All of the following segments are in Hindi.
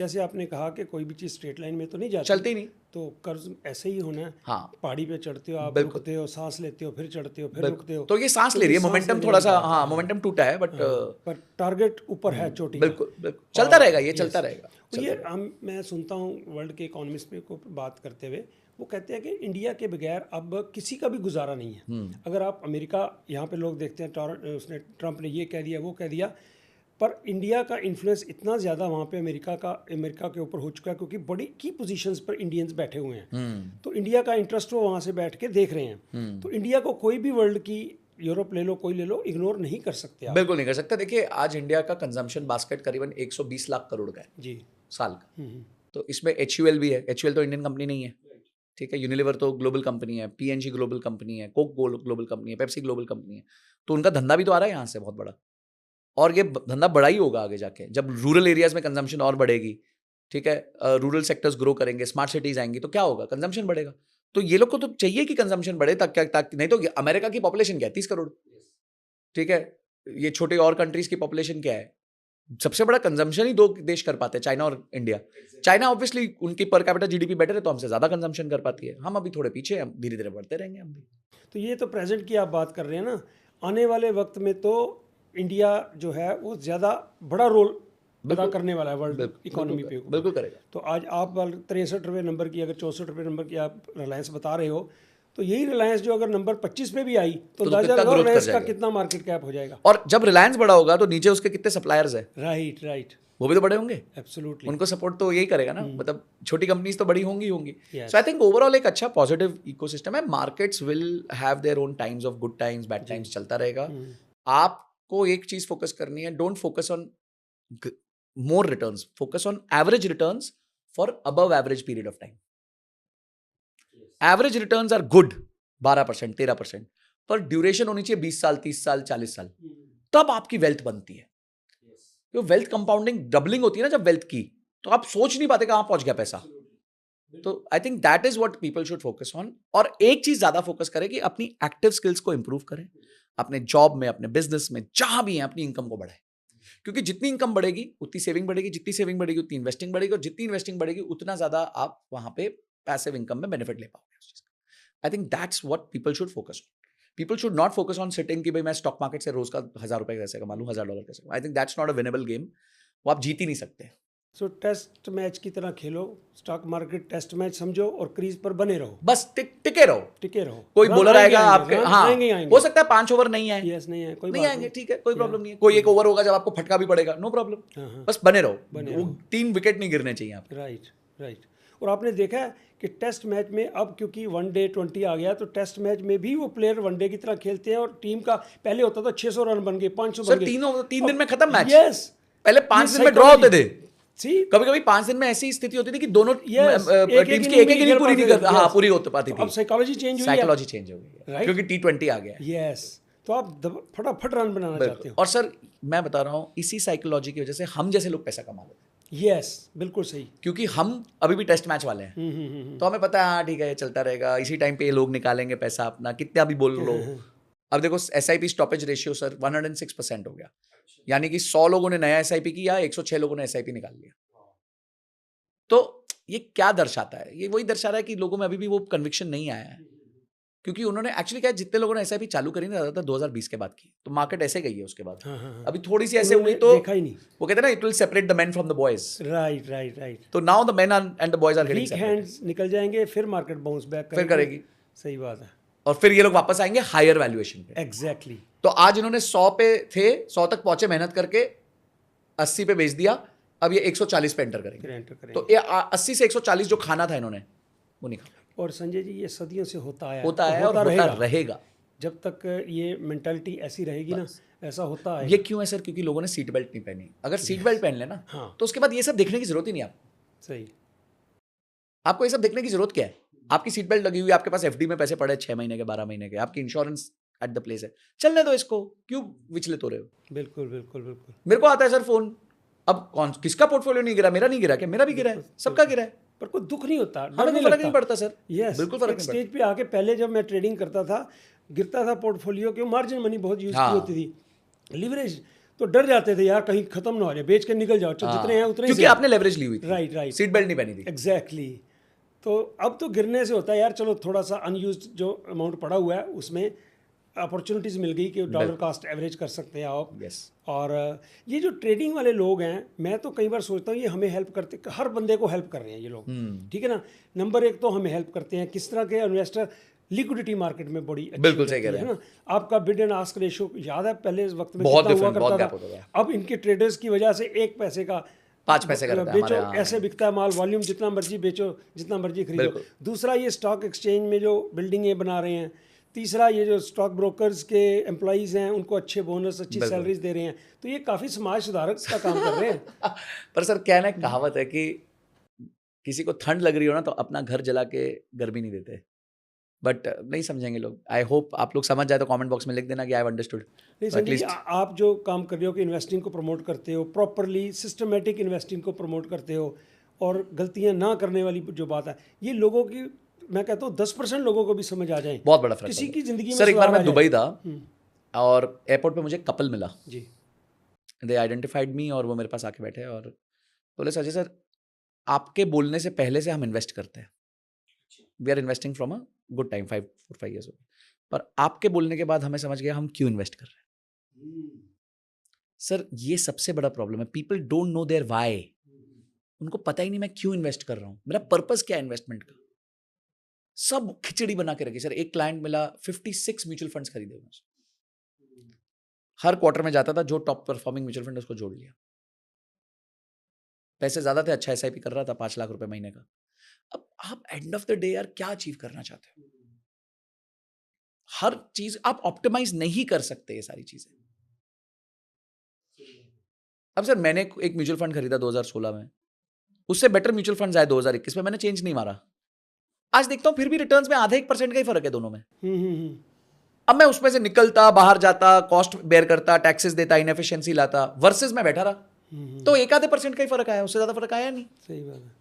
जैसे आपने कहा कि कोई भी चीज़ स्ट्रेट लाइन में तो नहीं जाती, चलती नहीं। तो कर्ज ऐसे ही होना है। हाँ पहाड़ी पे चढ़ते हो आप, बिल्कुल रुकते हो, सांस लेते हो, फिर चढ़ते हो, फिर बिल्कुल। रुकते हो। तो ये सांस तो ले रही ये है, सांस मोमेंटम लेने थोड़ा वाली सा, बात है। हाँ मोमेंटम टूटा है बट पर टारगेट ऊपर है चोटी का। बिल्कुल बिल्कुल चलता रहेगा, ये चलता Yes. रहेगा, तो चलता ये रहेगा। मैं सुनता हूँ वर्ल्ड के इकोनॉमिस्ट पे को बात करते हुए, वो कहते हैं कि इंडिया के बगैर अब किसी का भी गुजारा नहीं है। अगर आप अमेरिका, यहाँ पे लोग देखते हैं उसने ट्रम्प ने ये कह दिया, वो कह दिया, पर इंडिया का इन्फ्लुएंस इतना ज़्यादा वहाँ पे अमेरिका के ऊपर हो चुका है, क्योंकि बड़ी की पोजीशंस पर इंडियंस बैठे हुए हैं। तो इंडिया का इंटरेस्ट वो वहाँ से बैठ के देख रहे हैं। तो इंडिया को कोई भी वर्ल्ड की, यूरोप ले लो, कोई ले लो, इग्नोर नहीं कर सकते आप। बिल्कुल नहीं कर सकते। देखिए आज इंडिया का कंजम्पशन बास्केट करीबन 120 लाख करोड़ का है जी। साल का। तो इसमें HUL भी है। HUL तो इंडियन कंपनी नहीं है, ठीक है। यूनिलीवर तो ग्लोबल कंपनी है, PNG ग्लोबल कंपनी है, कोक ग्लोबल कंपनी है, पेप्सी ग्लोबल कंपनी है। तो उनका धंधा भी तो आ रहा है यहाँ से बहुत बड़ा, और ये धंधा बड़ा ही होगा आगे जाके जब रूरल एरियाज में कंजम्पशन और बढ़ेगी, ठीक है। रूरल सेक्टर्स ग्रो करेंगे, स्मार्ट सिटीज आएंगी, तो क्या होगा, कंजम्पशन बढ़ेगा। तो ये लोग को तो चाहिए कि कंजम्पशन बढ़े, ताकि नहीं तो अमेरिका की पॉपुलेशन क्या है, 30 करोड़, ठीक है। ये छोटे और कंट्रीज की पॉपुलेशन क्या है, सबसे बड़ा कंजम्पशन ही दो देश कर पाते हैं, चाइना और इंडिया। चाइना ऑब्वियसली उनकी पर कैपिटा GDP बेटर है, तो हमसे ज्यादा कंजम्पशन कर पाती है। हम अभी थोड़े पीछे हैं, धीरे धीरे बढ़ते रहेंगे हम भी। तो ये तो प्रेजेंट की आप बात कर रहे हैं ना, आने वाले वक्त में तो इंडिया जो है वो ज़्यादा बड़ा रोल अदा करने वाला है वर्ल्ड इकोनॉमी पे। बिल्कुल करेगा। तो आज आप 63वें नंबर की, अगर 64वें नंबर की आप रिलायंस बता रहे हो, तो यही रिलायंस जो अगर नंबर 25 पे भी आई तो अंदाजा लगाओ रिलायंस का कितना मार्केट कैप हो जाएगा। और जब रिलायंस बड़ा होगा तो नीचे उसके कितने सप्लायर्स है, राइट राइट, वो भी तो बड़े होंगे। एब्सोल्युटली। उनको सपोर्ट तो यही करेगा ना, मतलब छोटी कंपनीज तो बड़ी होंगी होंगी। Yes. So I think overall एक अच्छा पॉजिटिव इकोसिस्टम है। Markets will have their own times of good times, bad times, चलता रहेगा। आपको एक चीज फोकस करनी है, don't focus on more returns, focus on average returns for above average period of time. Average returns are good 12%, 13%, पर ड्यूरेशन होनी चाहिए 20 साल, 30 साल, 40 साल, तब आपकी वेल्थ बनती है। जो वेल्थ कंपाउंडिंग डबलिंग होती है ना जब वेल्थ की, तो आप सोच नहीं पाते कहां पहुंच गया पैसा। तो I think that is what people should focus on. और एक चीज ज्यादा फोकस करें कि अपनी एक्टिव स्किल्स को इंप्रूव करें, अपने जॉब में, अपने बिजनेस में, जहां भी है अपनी इनकम को बढ़ाएं। क्योंकि जितनी इनकम बढ़ेगी उतनी सेविंग बढ़ेगी, जितनी सेविंग बढ़ेगी उतनी इन्वेस्टिंग बढ़ेगी, और जितनी इन्वेस्टिंग बढ़ेगी उतना ज्यादा आप वहां पे पैसिव इनकम में बेनिफिट ले पाओगे। I think that's what people should focus on. People should not focus on sitting कि भाई मैं स्टॉक मार्केट से रोज का $1000 कैसे कमा लूं, $1000 कैसे कमा। I think that's not a winnable game, वो आप जीत ही नहीं सकते। सो टेस्ट मैच की तरह खेलो, स्टॉक मार्केट टेस्ट मैच समझो और क्रीज पर बने रहो, बस टिके रहो, टिके रहो। कोई रन बॉलर आएंगे, आएगा आपके, हाँ आएंगे हो सकता है 5 ओवर नहीं आए, यस नहीं है, कोई नहीं बात आएंगे, नहीं। ठीक है, कोई प्रॉब्लम नहीं है। कोई एक ओवर होगा जब आपको फटका भी पड़ेगा, नो प्रॉब्लम, बस बने रहो। 3 विकेट नहीं गिरने चाहिए आप। Right right. और आपने देखा है कि टेस्ट मैच में अब क्योंकि 1 डे 20 आ गया, तो टेस्ट मैच में भी वो प्लेयर 1 डे की तरह खेलते हैं, और टीम का पहले होता था 600 रन बन गए, 500 बन सर गए, 3 दिन में खत्म मैच। यस, पहले 5 दिन में ड्रॉ होते थे, सी कभी कभी 5 दिन में ऐसी स्थिति होती थी कि दोनों Yes, टीम्स की एक इनिंग पूरी नहीं कर, हाँ पूरी हो पाती थी। अब साइकोलॉजी चेंज हुई है, साइकोलॉजी चेंज हो गई है क्योंकि T20 आ गया है। यस। तो आप फटाफट रन बनाना चाहते हो। और सर मैं बता रहा हूँ, इसी साइकोलॉजी की वजह से हम जैसे लोग पैसा कमा लेते हैं, यस बिल्कुल सही। क्योंकि हम अभी भी टेस्ट मैच वाले हैं। तो हमें पता है हाँ ठीक है चलता रहेगा, इसी टाइम पे ये लोग निकालेंगे पैसा अपना, कितना भी बोल लो। अब देखो SIP स्टॉपेज रेशियो सर 106% हो गया, यानी कि 100 लोगों ने नया SIP किया, 106 लोगों ने SIP निकाल लिया। तो ये क्या दर्शाता है, ये वही दर्शा रहा है कि लोगों में अभी भी वो कन्विक्शन नहीं आया है, क्योंकि उन्होंने एक्चुअली क्या, जितने लोगों ने SIP चालू करी ना ज्यादातर 2020 के बाद की, तो मार्केट ऐसे गई है उसके बाद। अभी थोड़ी सी ऐसे हुई तो देखा ही नहीं, वो कहते हैं ना it will separate the men from the boys. Right right right. तो now the men and the boys are getting weak hands निकल जाएंगे, फिर मार्केट बाउंस बैक फिर करेगी। सही बात है। और फिर ये लोग वापस आएंगे हायर वैल्यूएशन पे। एग्जैक्टली। तो आज इन्होंने 100 पे थे, 100 तक पहुंचे मेहनत करके, 80 पे बेच दिया, अब ये 140 पे एंटर करेंगे। तो ये 80 से 140 जो खाना था इन्होंने वो नहीं खाना। और संजय जी ये सदियों से होता है और होता रहेगा जब तक ये मेंटालिटी ऐसी रहेगी ना, ऐसा होता है। ये क्यों है सर, क्योंकि लोगों ने सीट बेल्ट नहीं पहनी। अगर सीट बेल्ट पहन लेना हाँ, तो उसके बाद ये सब देखने की जरूरत ही नहीं आपको। सही। आपको ये सब देखने की जरूरत क्या है, आपकी सीट बेल्ट लगी हुई है, आपके पास FD में पैसे पड़े 6 महीने के, 12 महीने के, आपकी इंश्योरेंस एट द प्लेस है, चलने दो इसको, क्यों विचलित हो रहे हो। बिल्कुल बिल्कुल बिल्कुल। मेरे को आता है सर फोन, अब कौन किसका पोर्टफोलियो नहीं गिरा, मेरा नहीं गिरा क्या, मेरा भी गिरा है, सबका गिरा है, पर कोई दुख नहीं होता, हमें फर्क नहीं पड़ता सर। यस, बिल्कुल फर्क नहीं स्टेज पे आके पहले जब मैं ट्रेडिंग करता था, गिरता था पोर्टफोलियो, क्यों मार्जिन मनी बहुत यूज की होती थी, लिवरेज, तो डर जाते थे यार कहीं खत्म ना हो जाए, बेच के निकल जाओ, जितने हैं उतने क्योंकि आपने लेवरेज ली हुई थी, राइट राइट, सीट बेल्ट नहीं पहनी थी। एग्जैक्टली। तो अब तो गिरने से होता है यार, चलो थोड़ा सा अनयूज्ड जो अमाउंट पड़ा हुआ है उसमें अपॉर्चुनिटीज़ मिल गई कि डॉलर कास्ट एवरेज कर सकते हैं आप। Yes. और ये जो ट्रेडिंग वाले लोग हैं, मैं तो कई बार सोचता हूँ ये हमें हेल्प करते, हर बंदे को हेल्प कर रहे हैं ये लोग, ठीक है ना। नंबर एक तो हमें हेल्प करते हैं, किस तरह के इन्वेस्टर लिक्विडिटी मार्केट में बड़ी अच्छी बिल्कुल सही कह रहती रहे है ना। आपका बिड एंड आस्क रेशियो याद है पहले इस वक्त में बहुत कितना हुआ different, बहुत करता gap होता था। अब इनके ट्रेडर्स की वजह से 1 पैसे का 5 पैसे का रहता है बेचो, हमारे यहाँ। ऐसे बिकता है माल, वॉल्यूम जितना मर्जी बेचो, जितना मर्जी खरीदो। दूसरा ये स्टॉक एक्सचेंज में जो बिल्डिंगें बना रहे हैं। तीसरा ये जो स्टॉक ब्रोकर्स के एम्प्लॉइज़ हैं उनको अच्छे बोनस, अच्छी सैलरीज दे रहे हैं। तो ये काफ़ी समाज सुधारक का काम कर रहे हैं। पर सर क्या है ना, कहावत है कि किसी को ठंड लग रही हो ना तो अपना घर जला के गर्मी नहीं देते, बट नहीं समझेंगे लोग। आई होप आप लोग समझ जाए तो कमेंट बॉक्स में लिख देना कि आई हैव अंडरस्टूड। नहीं संजय जी, आप जो काम कर रहे हो कि इन्वेस्टिंग को प्रमोट करते हो, प्रॉपरली सिस्टमेटिक इन्वेस्टिंग को प्रमोट करते हो, और गलतियां ना करने वाली जो बात है, ये लोगों की, मैं कहता हूँ 10% लोगों को भी समझ आ जाए, बहुत बड़ा फर्क किसी की जिंदगी में। सर एक बार मैं सुधार आ दुबई था और एयरपोर्ट पे मुझे कपल मिला जी। दे आइडेंटिफाइड मी और वो मेरे पास आके बैठे और बोले सर जी सर आपके बोलने से पहले से हम इन्वेस्ट करते हैं, we are investing from a good time 5 years हो गए, पर आपके बोलने के बाद हमें समझ गया हम क्यों इन्वेस्ट कर रहे हैं। सर ये सबसे बड़ा प्रॉब्लम है, people don't know their why. उनको पता ही नहीं मैं क्यों इन्वेस्ट कर रहा हूँ, मेरा पर्पस क्या है इन्वेस्टमेंट का। सब खिचड़ी बना के रखी। सर एक क्लाइंट मिला, 56 म्यूचुअल फंड्स खरीदे उन्होंने, हर क्वार्टर में जाता था, जो टॉप परफॉर्मिंग म्यूचुअल फंड उसको जोड़ लिया। पैसे ज्यादा थे, अच्छा एसआईपी कर रहा था 5 लाख रुपए महीने का। अब आप एंड ऑफ द डे यार क्या अचीव करना चाहते हो? हर चीज आप ऑप्टिमाइज नहीं कर सकते ये सारी चीजें। अब सर मैंने एक म्यूचुअल फंड खरीदा 2016 में, उससे बेटर म्यूचुअल फंड्स आए 2021 में, मैंने चेंज नहीं मारा। आज देखता हूं फिर भी रिटर्न्स में आधे 1% का ही फर्क है दोनों में। अब मैं उसमें से निकलता, बाहर जाता, कॉस्ट बेयर करता, टैक्सेस देता, इनएफिशिएंसी लाता, वर्सेस मैं बैठा रहा, तो एक आधे % का ही फर्क आया, उससे ज्यादा फर्क आया नहीं। सही बात है।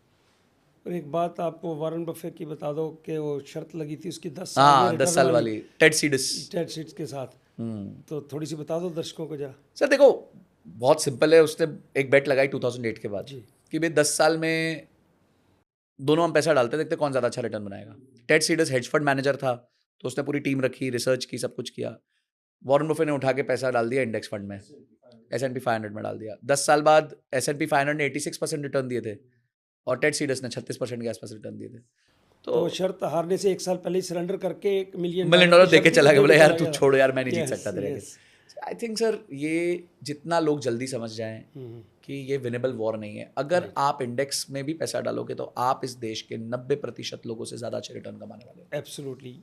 और एक बात आपको वारन बफे की बता दो कि वो शर्त लगी थी उसकी 10 साल में 10 साल वाली टेड सीट्स के साथ, तो थोड़ी सी बता दो दर्शकों को जरा। सर देखो बहुत सिंपल है, उसने एक बेट लगाई 2008 के बाद कि भाई 10 साल में दोनों हम पैसा डालते, देखते कौन ज्यादा अच्छा रिटर्न बनाएगा। Ted seeds hedge fund manager था, तो उसने पूरी टीम रखी, रिसर्च की, सब कुछ किया। वॉरेन बफे ने उठा के पैसा डाल दिया इंडेक्स फंड में, S&P 500 में डाल दिया। 10 साल बाद S&P 500 ने 86% रिटर्न दिए थे और टेड सीडस ने 36% के आसपास रिटर्न दिए थे। तो शर्त हारने से 1 साल पहले सरेंडर करके $1 मिलियन देके चला गया, बोला यार तू छोड़ो यार, मैं नहीं जीत सकता तेरे के। आई थिंक सर ये जितना लोग जल्दी समझ जाएं कि ये विनेबल वॉर नहीं है। अगर आप इंडेक्स में भी पैसा डालोगे तो आप इस देश के 90% लोगों से ज्यादा अच्छे रिटर्न कमाने वाले हैं। एब्सोल्युटली,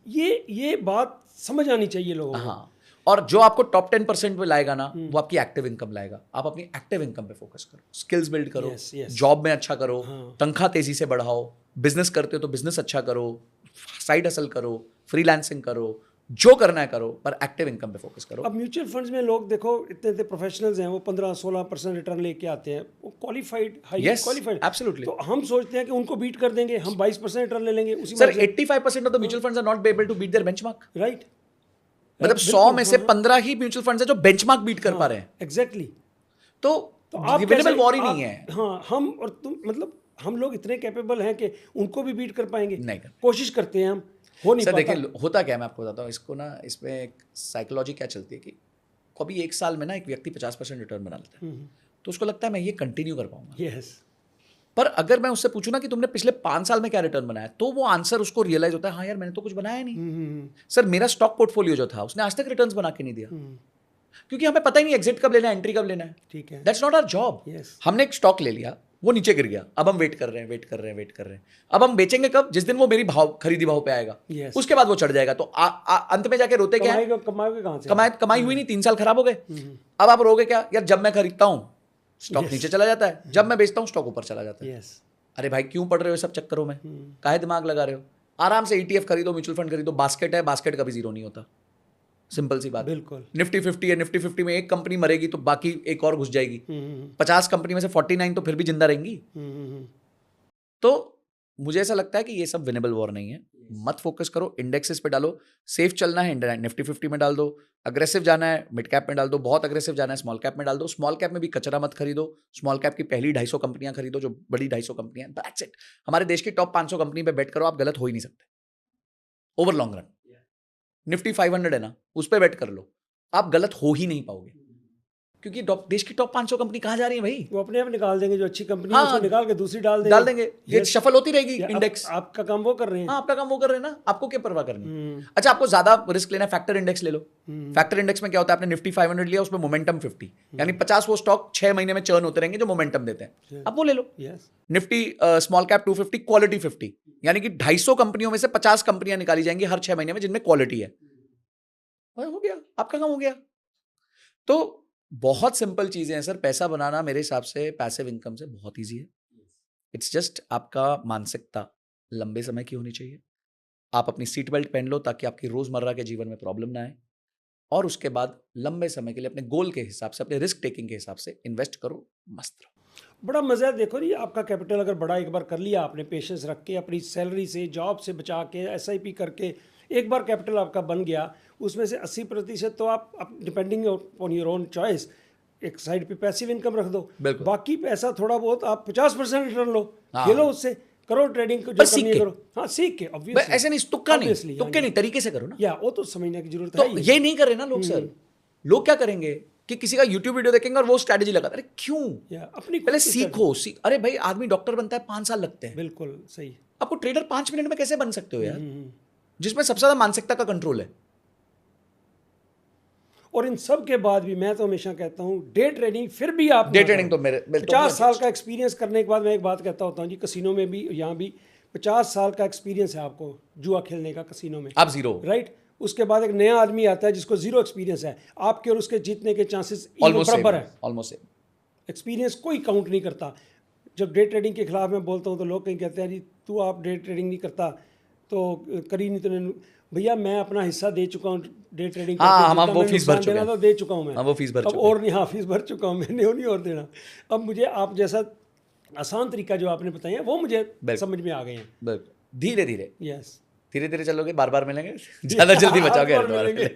ये बात समझ आनी चाहिए लोगों को। हाँ, और जो आपको टॉप 10% पे लाएगा ना, वो आपकी एक्टिव इनकम लाएगा। आप अपनी एक्टिव इनकम पे फोकस करो, स्किल्स बिल्ड करो, जॉब में अच्छा करो, तनख्वाह तेजी से बढ़ाओ, बिजनेस करते हो तो बिजनेस अच्छा करो, साइड हसल करो, फ्रीलांसिंग करो, जो करना है करो, पर एक्टिव इनकम पे फोकस करो। अब म्यूचुअल फंड्स में लोग देखो इतने प्रोफेशनल्स हैं, वो 15-16% रिटर्न लेके आते हैं, वो क्वालिफाइड, हाईली क्वालिफाइड। एब्सोल्युटली। तो हम सोचते हैं कि उनको बीट कर देंगे, हम 22% रिटर्न ले लेंगे उसी। Sir 85% of the mutual funds are not able to beat their benchmark. Right, मतलब 100 में से 15 ही म्यूचुअल फंड्स है जो बेंचमार्क बीट कर पा रहे हैं। एग्जैक्टली। तो आप विनेबल वॉर ही नहीं है। हाँ, हम और तुम, मतलब हम लोग इतने कैपेबल हैं कि उनको भी बीट कर पाएंगे? नहीं, कोशिश करते हैं हम, हो नहीं पाता। देखिए होता क्या है, मैं आपको बताता हूँ इसको ना, इसमें एक साइकोलॉजी क्या चलती है कि कभी एक साल में ना एक व्यक्ति 50% रिटर्न बना लेता है, तो उसको लगता है मैं ये कंटिन्यू कर पाऊंगा। यस। पर अगर मैं उससे पूछूं ना कि तुमने पिछले 5 साल में क्या रिटर्न बनाया, तो वो आंसर उसको रियलाइज होता है, हाँ यार मैंने तो कुछ बनाया नहीं। सर मेरा स्टॉक पोर्टफोलियो जो था उसने आज तक रिटर्न्स बना के नहीं दिया, क्योंकि हमें पता ही नहीं एग्जिट कब लेना है, एंट्री कब लेना है। ठीक है, दैट्स नॉट आवर जॉब। हमने एक स्टॉक ले लिया, वो नीचे गिर गया, अब हम वेट कर रहे हैं। अब हम बेचेंगे कब? जिस दिन वो मेरी खरीदी भाव पे आएगा, उसके बाद वो चढ़ जाएगा। तो अंत में जाके रोते क्या है? कमाई हुई नहीं, 3 साल खराब हो गए। अब आप रोगे क्या? यार जब मैं खरीदता हूं स्टॉक नीचे चला जाता है, जब मैं बेचता हूं स्टॉक ऊपर चला जाता है। अरे भाई क्यों पड़ रहे हो सब चक्करों में? काहे दिमाग लगा रहे हो? आराम से ETF खरीदो, म्यूचुअल फंड खरीदो, बास्केट है, बास्केट कभी जीरो नहीं होता। सिंपल सी बात। बिल्कुल। निफ्टी 50 है, निफ्टी 50 में एक कंपनी मरेगी तो बाकी एक और घुस जाएगी। 50 कंपनी में से 49 तो फिर भी जिंदा रहेंगी। तो मुझे ऐसा लगता है कि ये सब विनेबल वॉर नहीं है। मत फोकस करो, इंडेक्सेस पे डालो। सेफ चलना है निफ्टी 50 में डाल दो, अग्रेसिव जाना है मिड कैप में डाल दो, बहुत अग्रेसिव जाना है स्मॉल कैप में डाल दो। स्मॉल कैप में भी कचरा मत खरीदो, स्मॉल कैप की पहली 250 कंपनियां खरीदो जो बड़ी 250 कंपनियां, दैट्स इट। हमारे देश की टॉप 500 कंपनी पे बेट करो, आप गलत हो ही नहीं सकते ओवर लॉन्ग रन। निफ्टी 500 है ना, उस पर बेट कर लो, आप गलत हो ही नहीं पाओगे, क्योंकि देश की टॉप 500 कंपनी कहाँ जा रही है भाई? वो अपने आप निकाल देंगे, जो अच्छी कंपनी है हाँ, उसको निकाल के दूसरी डाल देंगे। ये शफल होती रहेगी इंडेक्स। आपका काम वो कर रहे हैं। हाँ, आपका काम वो कर रहे हैं ना, आपको क्या परवाह करनी। अच्छा, आपको ज्यादा रिस्क लेना है, फैक्टर इंडेक्स ले लो। फैक्टर इंडेक्स में क्या होता है, आपने निफ्टी 500 लिया, उसमें मोमेंटम 50, यानी 50 वो स्टॉक 6 महीने में चर्न होते रहेंगे जो मोमेंटम देते हैं, आप वो ले लो। निफ्टी स्मॉल कैप 250 क्वालिटी 50, यानी कि 250 कंपनियों में से 50 कंपनियां निकाली जाएंगी हर 6 महीने में जिनमें क्वालिटी है। हो गया, आपका काम हो गया। तो बहुत सिंपल चीजें हैं सर, पैसा बनाना मेरे हिसाब से पैसिव इनकम से बहुत इजी है। इट्स जस्ट आपका मानसिकता लंबे समय की होनी चाहिए। आप अपनी सीट बेल्ट पहन लो ताकि आपकी रोजमर्रा के जीवन में प्रॉब्लम ना आए, और उसके बाद लंबे समय के लिए अपने गोल के हिसाब से, अपने रिस्क टेकिंग के हिसाब से इन्वेस्ट करो, मस्त रहो। बड़ा मजा है। देखो, ये आपका कैपिटल अगर बड़ा एक बार कर लिया आपने, पेशेंस रख के, अपनी सैलरी से, जॉब से बचा के, SIP करके, एक बार कैपिटल आपका बन गया, उसमें से 80% तो आप depending on your own choice एक साइड पे पैसिव इनकम रख दो, बाकी पैसा थोड़ा बहुत आप 50% रिटर्न लो, खेलो उससे, करो ट्रेडिंग जो करनी है करो। हाँ, सीख के, ऑब्वियसली ऐसे नहीं, तुक्का नहीं, तुक्के नहीं, तरीके से करो ना। या वो तो समझने की जरूरत तो है। ये नहीं कर रहे ना लोग सर। लोग क्या करेंगे कि किसी का यूट्यूब वीडियो देखेंगे और वो स्ट्रेटेजी लगा, अरे क्यों? अपनी पहले सीखो। अरे भाई, आदमी डॉक्टर बनता है 5 साल लगते हैं। बिल्कुल सही। आपको ट्रेडर 5 मिनट में कैसे बन सकते हो यार, जिसमें सबसे ज्यादा मानसिकता का कंट्रोल है। और इन सब के बाद भी मैं तो हमेशा कहता हूँ, डे ट्रेडिंग फिर भी आप डे ट्रेडिंग तो मेरे 50 साल का एक्सपीरियंस करने के बाद मैं एक बात कहता होता हूँ जी, कसिनो में भी, यहाँ भी 50 साल का एक्सपीरियंस है आपको जुआ खेलने का कसिनो में, आप जीरो, राइट। उसके बाद एक नया आदमी आता है जिसको जीरो एक्सपीरियंस है, आपके और उसके जीतने के चांसेस बराबर है, ऑलमोस्ट सेम। एक्सपीरियंस कोई काउंट नहीं करता। जब डे ट्रेडिंग के खिलाफ मैं बोलता हूँ तो लोग कहीं कहते हैं जी तू आप डे ट्रेडिंग नहीं करता तो करी नहीं तूने। भैया मैं अपना हिस्सा दे चुका हूँ डे ट्रेडिंग हाँ, हम वो फीस भर चुके हैं, तो दे चुका हूँ मैं, वो फीस भर चुके हैं, और नहीं, हाँ फीस भर चुका हूँ मैंने, नहीं और देना। अब मुझे आप जैसा आसान तरीका जो आपने बताया वो मुझे समझ में आ गए हैं। धीरे धीरे, यस, धीरे धीरे चलोगे, बार बार मिलेंगे, ज्यादा जल्दी बचाओगे।